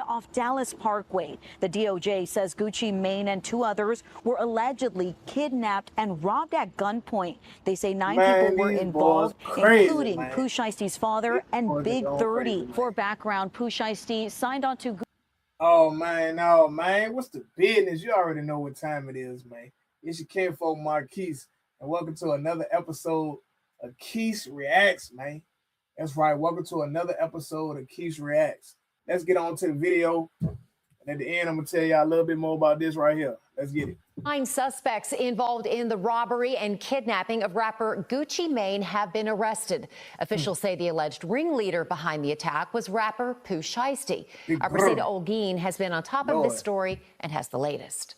Off Dallas Parkway. The DOJ says Gucci Mane and two others were allegedly kidnapped and robbed at gunpoint. They say nine people were involved, including Pooh Shiesty's father and Big 30. For background, Pooh Shiesty signed on to. Oh man, no man, what's the business? You already know what time it is, man. It's your kinfolk Marquise, and welcome to another episode of Keith Reacts, man. That's right, welcome to another episode of Keith Reacts. Let's get on to the video. And at the end, I'm going to tell y'all a little bit more about this right here. Let's get it. 9 suspects involved in the robbery and kidnapping of rapper Gucci Mane have been arrested. Officials say the alleged ringleader behind the attack was rapper Pooh Shiesty. Our Preseda Olguin has been on top of this story and has the latest.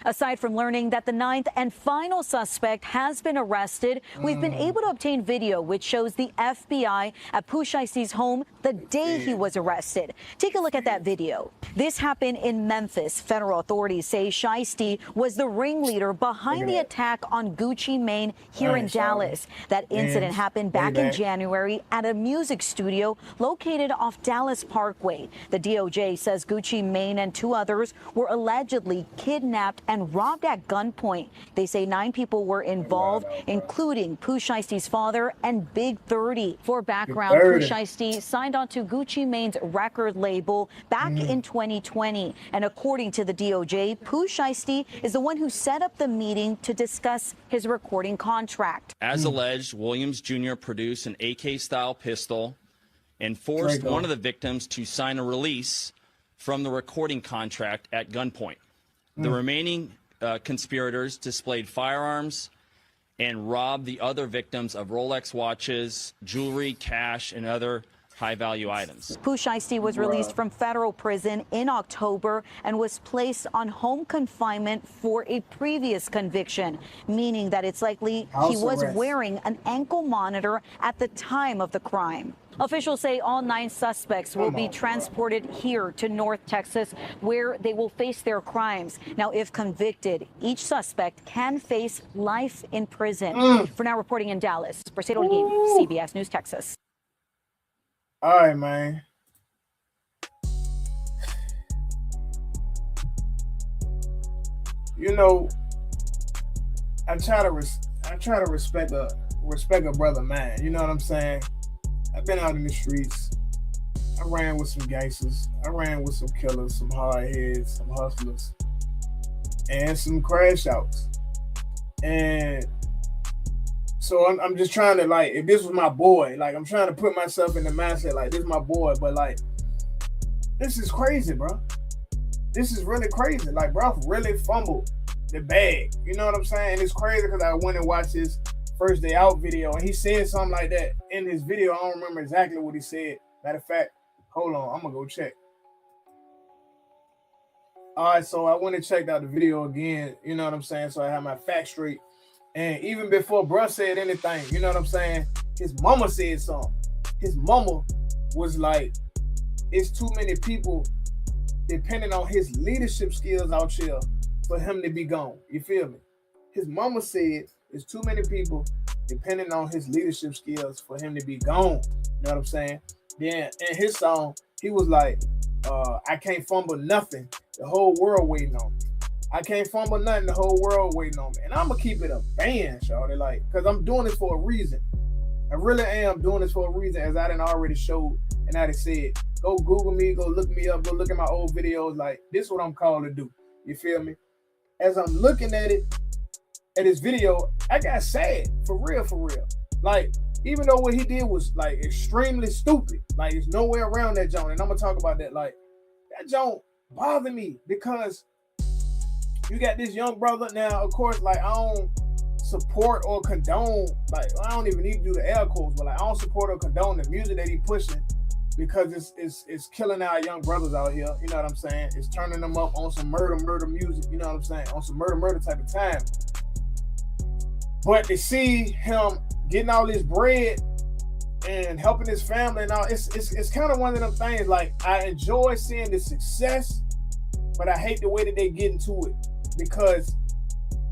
Aside from learning that the 9th and final suspect has been arrested, we've been able to obtain video which shows the FBI at Pooh Shiesty's home the day he was arrested. Take a look at that video. This happened in Memphis. Federal authorities say Shiesty was the ringleader behind the attack on Gucci Mane here in Dallas. That incident happened back in January at a music studio located off Dallas Parkway. The DOJ says Gucci Mane and two others were allegedly kidnapped and robbed at gunpoint. They say 9 people were involved, including Pooh Shiesty's father and Big 30. For background, Pooh Shiesty signed on to Gucci Mane's record label back in 2020. And according to the DOJ, Pooh Shiesty is the one who set up the meeting to discuss his recording contract. As alleged, Williams Jr. produced an AK-style pistol and forced one of the victims to sign a release from the recording contract at gunpoint. The remaining conspirators displayed firearms and robbed the other victims of Rolex watches, jewelry, cash, and other high-value items. Pooh Shiesty was released from federal prison in October and was placed on home confinement for a previous conviction, meaning that it's likely he was wearing an ankle monitor at the time of the crime. Officials say all 9 suspects will be transported here to North Texas, where they will face their crimes. Now, if convicted, each suspect can face life in prison. For now, reporting in Dallas, Preseda Olguin, CBS News, Texas. All right, man. You know, I try to respect a brother, man. You know what I'm saying? I've been out in the streets. I ran with some gangsters. I ran with some killers, some hardheads, some hustlers, and some crash outs. And so I'm just trying to, like, if this was my boy, like, I'm trying to put myself in the mindset, like, this is my boy, but, like, this is crazy, bro. This is really crazy. Like, bro really fumbled the bag. You know what I'm saying? It's crazy because I went and watched his first day out video, and he said something like that in his video. I don't remember exactly what he said. Matter of fact, hold on, I'm gonna go check. All right, so I went and checked out the video again, you know what I'm saying, so I have my facts straight. And even before bruh said anything, you know what I'm saying, his mama said something. His mama was like, it's too many people depending on his leadership skills out here for him to be gone. You feel me? His mama said there's too many people depending on his leadership skills for him to be gone. You know what I'm saying? Then in his song, he was like, I can't fumble nothing. The whole world waiting on me. I can't fumble nothing. The whole world waiting on me. And I'm going to keep it a band, shawty, like, because I'm doing this for a reason. I really am doing this for a reason, as I done already showed and I done said. Go Google me, go look me up, go look at my old videos. Like, this is what I'm called to do. You feel me? As I'm looking at it, at his video, I got sad, for real. Like, even though what he did was, like, extremely stupid, like, there's no way around that joint, and I'm gonna talk about that. Like, that joint bothered me because you got this young brother. Now, of course, like, I don't support or condone, like, I don't even need to do the air quotes, but, like, I don't support or condone the music that he pushing, because it's killing our young brothers out here. You know what I'm saying? It's turning them up on some murder music. You know what I'm saying? On some murder type of time. But to see him getting all this bread and helping his family and all, it's kind of one of them things. Like, I enjoy seeing the success, but I hate the way that they get into it, because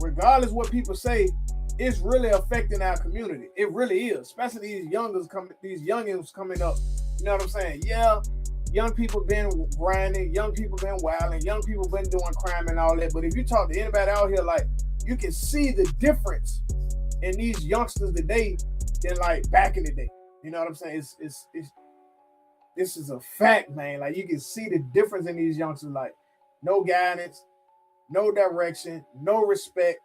regardless what people say, it's really affecting our community. It really is, especially these youngins coming up. You know what I'm saying? Yeah, young people been grinding, young people been wilding, young people been doing crime and all that. But if you talk to anybody out here, like, you can see the difference in these youngsters today than like back in the day. You know what I'm saying? This is a fact, man. Like, you can see the difference in these youngsters. Like, no guidance, no direction, no respect,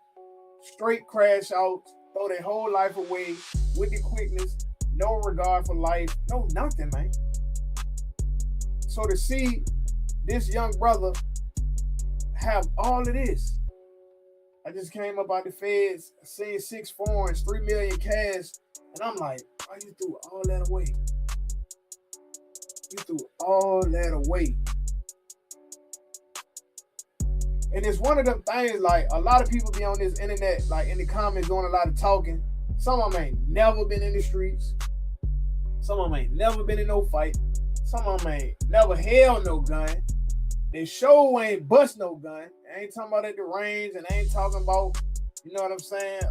straight crash out, throw their whole life away with the quickness, no regard for life, no nothing, man. So to see this young brother have all of this, I just came up out the feds, seen 6 foreigns, 3 million cash, and I'm like, oh, you threw all that away. You threw all that away. And it's one of them things, like, a lot of people be on this internet, like in the comments doing a lot of talking. Some of them ain't never been in the streets. Some of them ain't never been in no fight. Some of them ain't never held no gun. They sure ain't bust no gun. I ain't talking about at the range, and I ain't talking about, you know what I'm saying,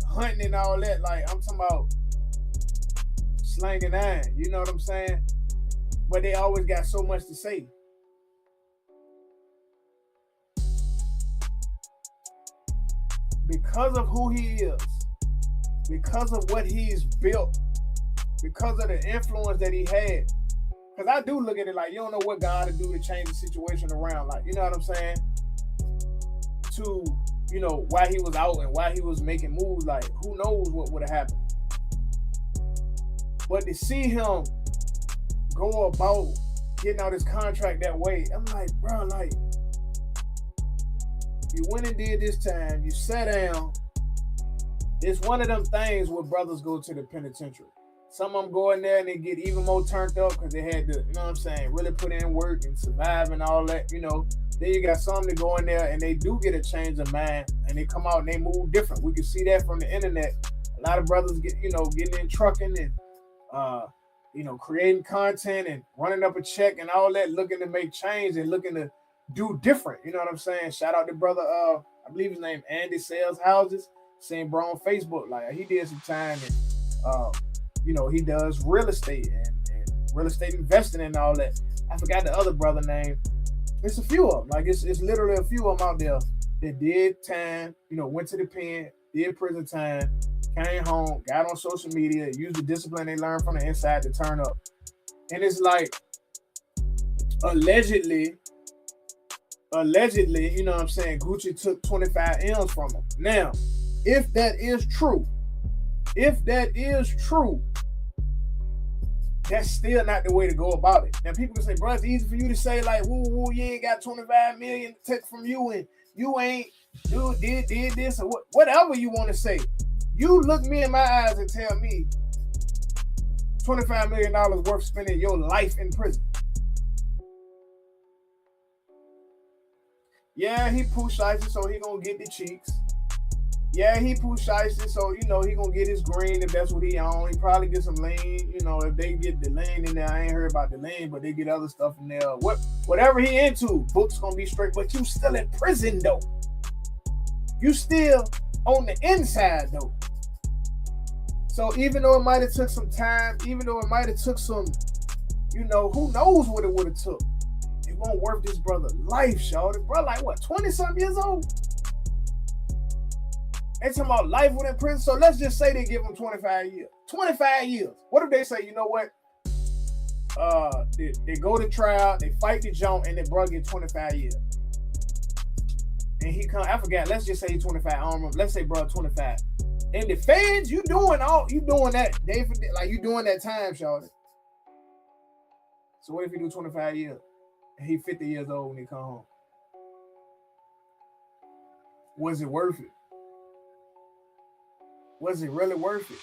hunting and all that. Like, I'm talking about slanging iron, you know what I'm saying? But they always got so much to say. Because of who he is, because of what he's built, because of the influence that he had. Because I do look at it like, you don't know what God to do to change the situation around. Like, you know what I'm saying? To, you know, why he was out and why he was making moves. Like, who knows what would have happened. But to see him go about getting out his contract that way, I'm like, bro, like, you went and did this time, you sat down. It's one of them things where brothers go to the penitentiary. Some of them go in there and they get even more turned up because they had to, you know what I'm saying, really put in work and survive and all that, you know. Then you got some that go in there and they do get a change of mind and they come out and they move different. We can see that from the internet. A lot of brothers get, you know, getting in trucking and, you know, creating content and running up a check and all that, looking to make change and looking to do different. You know what I'm saying? Shout out to brother, I believe his name Andy Sells Houses. Seen bro on Facebook. Like, he did some time and, you know, he does real estate and real estate investing and all that. I forgot the other brother name. It's a few of them. Like, it's literally a few of them out there that did time, you know, went to the pen, did prison time, came home, got on social media, used the discipline they learned from the inside to turn up. And it's like, allegedly, you know what I'm saying, Gucci took 25 M's from him. Now, if that is true, that's still not the way to go about it. Now, people can say, bro, it's easy for you to say, like, woo, you ain't got 25 million to take from you and you ain't did this or whatever you want to say. You look me in my eyes and tell me $25 million worth spending your life in prison. Yeah, he Pooh Shiesty, so he gonna get the cheeks. Yeah, he Pooh Shiesty, so, you know, he gonna get his green if that's what he on. He probably get some lean, you know, if they get the lean in there. I ain't heard about the lean, but they get other stuff in there. Whatever he into, books gonna be straight, but you still in prison, though. You still on the inside, though. So even though it might have took some time, even though it might have took some, you know, who knows what it would have took. It won't worth this brother life, shawty. Bro, like what, 20-something years old? They talking about life within prison. So let's just say they give him 25 years. 25 years. What if they say, you know what? They go to trial, they fight the jump, and the bro get 25 years. And he come, I forgot, let's just say he's 25. I don't remember. Let's say bro 25. And the feds, you doing that day for day, like you doing that time, shawty. So what if you do 25 years? And he 50 years old when he come home? Was it worth it? Was it really worth it?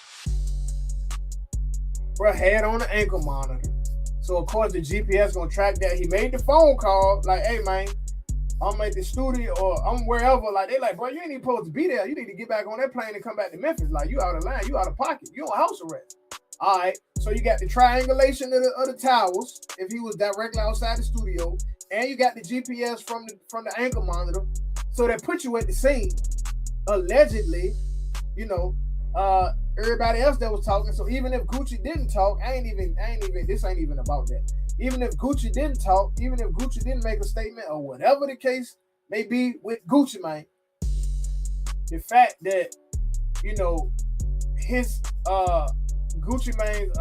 Bro had on the ankle monitor. So of course the GPS gonna track that. He made the phone call, like, hey man, I'm at the studio or I'm wherever. Like, they like, bro, you ain't even supposed to be there. You need to get back on that plane and come back to Memphis. Like, you out of line, you out of pocket, you on house arrest. All right, so you got the triangulation of the towers if he was directly outside the studio, and you got the GPS from the ankle monitor. So that put you at the scene, allegedly, you know. Everybody else that was talking. So even if Gucci didn't talk, this ain't even about that. even if Gucci didn't talk, even if Gucci didn't make a statement or whatever the case may be with Gucci Mane, the fact that, you know, his Gucci Mane's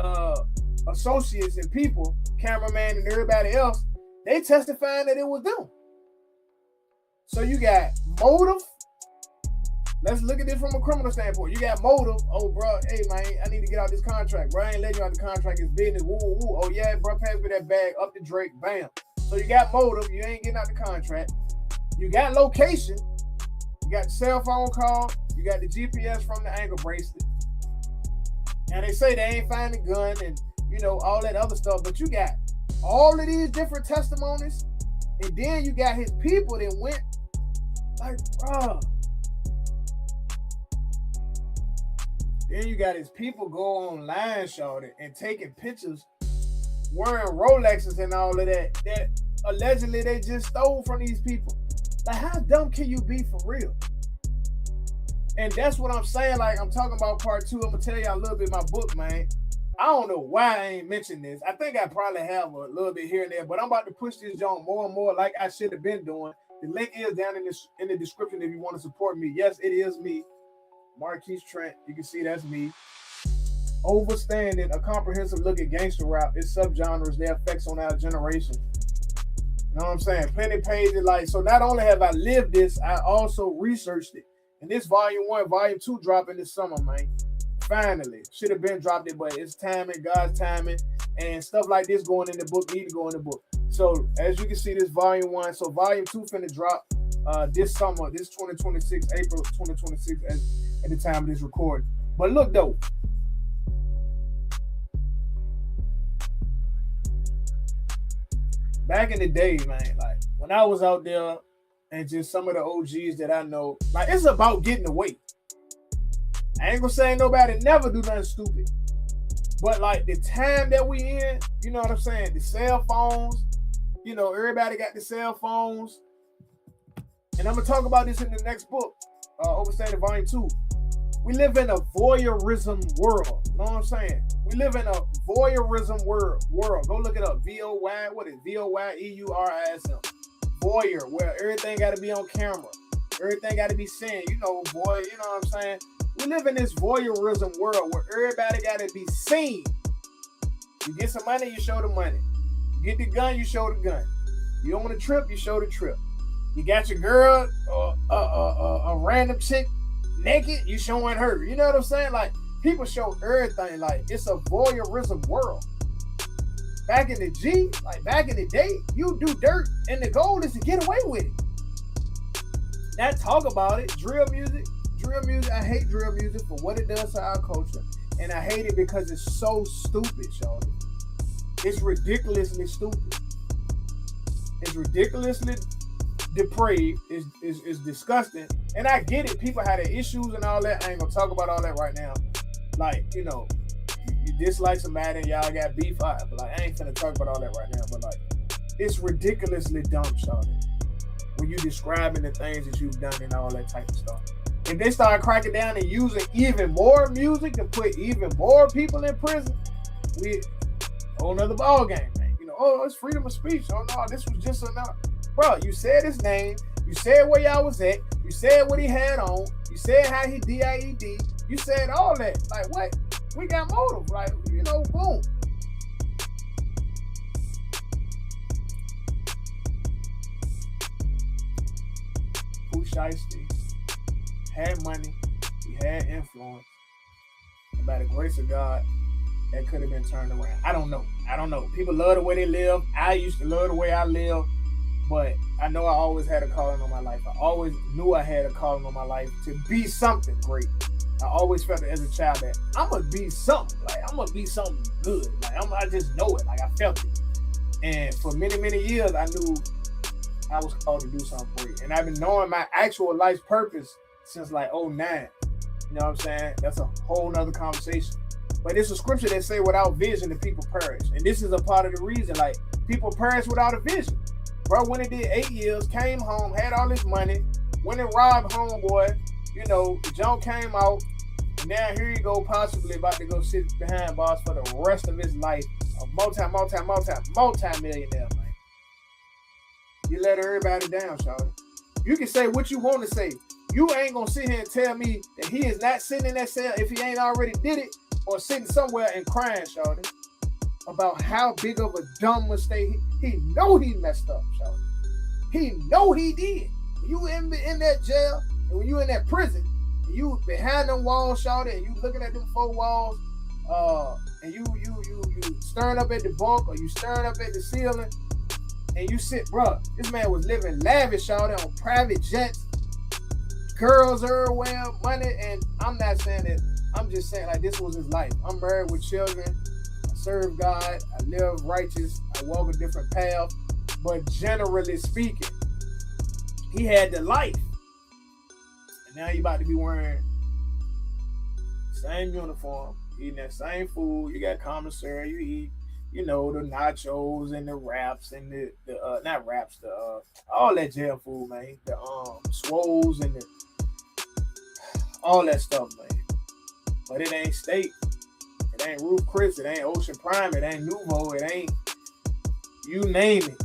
associates and people, cameraman and everybody else, they testifying that it was them. So you got motive. Let's look at this from a criminal standpoint. You got motive. Oh, bro, hey, man, I need to get out this contract. Bro, I ain't letting you out the contract. It's business. Woo, woo, woo. Oh, yeah, bro, pass me that bag. Up to Drake. Bam. So you got motive. You ain't getting out the contract. You got location. You got the cell phone call. You got the GPS from the ankle bracelet. And they say they ain't find the gun and, you know, all that other stuff. But you got all of these different testimonies. And then you got his people that went like, bro. Then you got his people go online, shorty, and taking pictures wearing Rolexes and all of that allegedly they just stole from these people. Like, how dumb can you be for real? And that's what I'm saying. Like, I'm talking about part 2. I'm gonna tell y'all a little bit of my book, man. I don't know why I ain't mentioned this. I think I probably have a little bit here and there, but I'm about to push this joint more and more like I should have been doing. The link is down in the description if you want to support me. Yes, it is me. Marquise Trent, you can see that's me. Overstanding, a comprehensive look at gangster rap, its subgenres, their effects on our generation. You know what I'm saying? Plenty pages, like, so not only have I lived this, I also researched it. And this volume 1, volume 2 dropping this summer, man. Finally. Should have been dropped it, but it's timing, God's timing, and stuff like this going in the book, need to go in the book. So as you can see, this volume 1, so volume 2 finna drop this summer, this 2026, April 2026 at the time of this recording. But look though, back in the day, man, like when I was out there and just some of the OGs that I know, like it's about getting away. I ain't gonna say nobody never do nothing stupid, but like the time that we in, you know what I'm saying? The cell phones, you know, everybody got the cell phones. And I'm gonna talk about this in the next book, Overstanding Volume 2. We live in a voyeurism world. You know what I'm saying? We live in a voyeurism world. Go look it up. V-O-Y, what is V-O-Y-E-U-R-I-S-M. Voyeur, where everything got to be on camera. Everything got to be seen. You know, boy, you know what I'm saying? We live in this voyeurism world where everybody got to be seen. You get some money, you show the money. You get the gun, you show the gun. You don't want to trip, you show the trip. You got your girl, a random chick naked, you showing her. You know what I'm saying? Like, people show everything. Like, it's a voyeurism world. Back in the day, you do dirt, and the goal is to get away with it. Not talk about it. Drill music. I hate drill music for what it does to our culture. And I hate it because it's so stupid, y'all. It's ridiculously stupid. It's ridiculously depraved. It's disgusting. And I get it. People have their issues and all that. I ain't gonna talk about all that right now. Like, you know, you dislike somebody and y'all got beef. But like, I ain't finna talk about all that right now. But like, it's ridiculously dumb, Shawty, when you describing the things that you've done and all that type of stuff. If they start cracking down and using even more music to put even more people in prison, we whole nother ball game, man. You know, oh, it's freedom of speech. Oh no, this was just enough. Bro, you said his name, you said where y'all was at, you said what he had on, you said how he DIED, you said all that. Like, what? We got motive, like, you know, boom. Pooh Shiesty had money, he had influence, and by the grace of God, that could have been turned around. I don't know. People love the way they live. I used to love the way I live, but I know I always had a calling on my life. I always knew I had a calling on my life to be something great. I always felt it as a child that I'm gonna be something. Like, I'm gonna be something good. Like, I just know it. Like, I felt it. And for many, many years, I knew I was called to do something great. And I've been knowing my actual life's purpose since like 09. You know what I'm saying? That's a whole nother conversation. But it's a scripture that say without vision, the people perish. And this is a part of the reason, like, people perish without a vision. Bro went and did 8 years, came home, had all this money, went and robbed homeboy. You know, the junk came out. And now here you go, possibly about to go sit behind bars for the rest of his life A multi-millionaire, man. You let everybody down, shawty. You can say what you want to say. You ain't gonna sit here and tell me that he is not sitting in that cell if he ain't already did it, or sitting somewhere and crying, shawty, about how big of a dumb mistake he know he messed up, shawty. He know he did. When you in that jail, and when you in that prison, and you behind them walls, shawty, and you looking at them 4 walls, and you staring up at the bunk, or you staring up at the ceiling, and you sit, bro, this man was living lavish, shawty, on private jets, girls everywhere, money, and I'm not saying that, I'm just saying like this was his life. I'm married with children, I serve God, I live righteous, I walk a different path, but generally speaking, he had the life. And now you about to be wearing the same uniform, eating that same food, you got commissary, you eat, you know, the nachos and the wraps and the not wraps, all that jail food, man. The swoles and all that stuff, man. But it ain't steak. It ain't Ruth Chris. It ain't Ocean Prime. It ain't Nouveau. It ain't, you name it.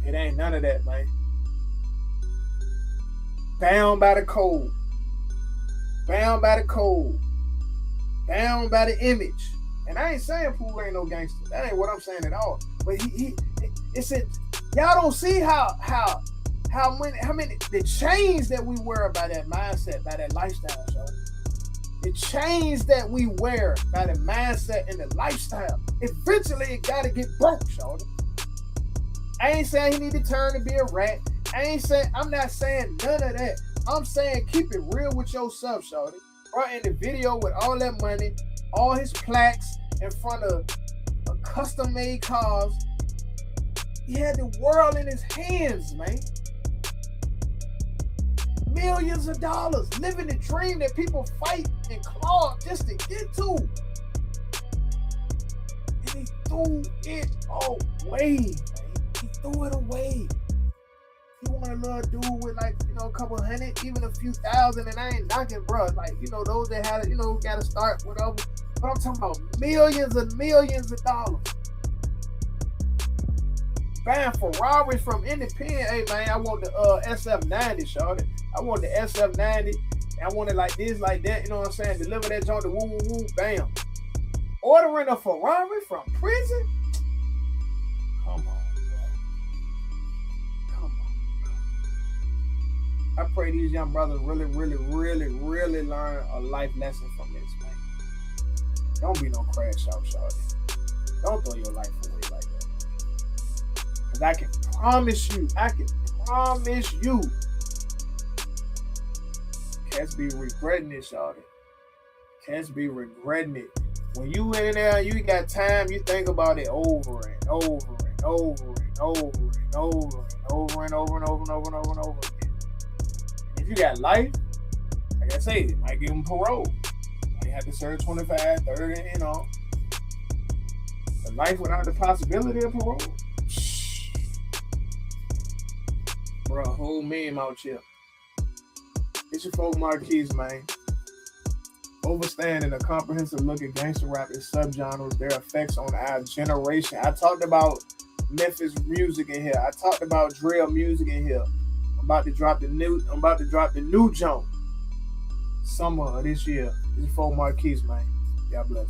It ain't none of that, man. Bound by the code. Bound by the code. Bound by the image. And I ain't saying Pooh ain't no gangster. That ain't what I'm saying at all. But it said, y'all don't see how many the change that we wear by that mindset, by that lifestyle, shawty. The change that we wear by the mindset and the lifestyle. Eventually it gotta get broke, shawty. I ain't saying he need to turn and be a rat. I'm not saying none of that. I'm saying keep it real with yourself, shawty. Bro, in the video with all that money, all his plaques in front of a custom-made cars, he had the world in his hands, man. Millions of dollars, living the dream that people fight and claw just to get to. And he threw it away, man. He threw it away. He wanted a little dude with like, you know, a couple hundred, even a few thousand, and I ain't knocking, bro. Like, you know, those that had, you know, got to start, whatever. But I'm talking about millions and millions of dollars. Buying Ferraris from independent. Hey, man, I want the SF90, shawty. I want the SF90. And I want it like this, like that. You know what I'm saying? Deliver that joint to woo, woo, woo, bam. Ordering a Ferrari from prison? Come on, bro. Come on, bro. I pray these young brothers really learn a life lesson from this, man. Don't be no crash out, shawty. Don't throw your life away like that, man. Because I can promise you, cats be regretting it, shawty. Cats be regretting it. When you in there, you got time, you think about it over and over and over and over and over and over and over and over and over and over and over again. If you got life, like I say, it might give them parole. You have to serve 25, 30, you know. But life without the possibility of parole? Bro, whole meme out here. It's your folk Marquise, man. Overstanding a comprehensive look at gangster rap and subgenres, their effects on our generation. I talked about Memphis music in here. I talked about drill music in here. I'm about to drop the new jump summer of this year. This is folk Marquise, man. God bless.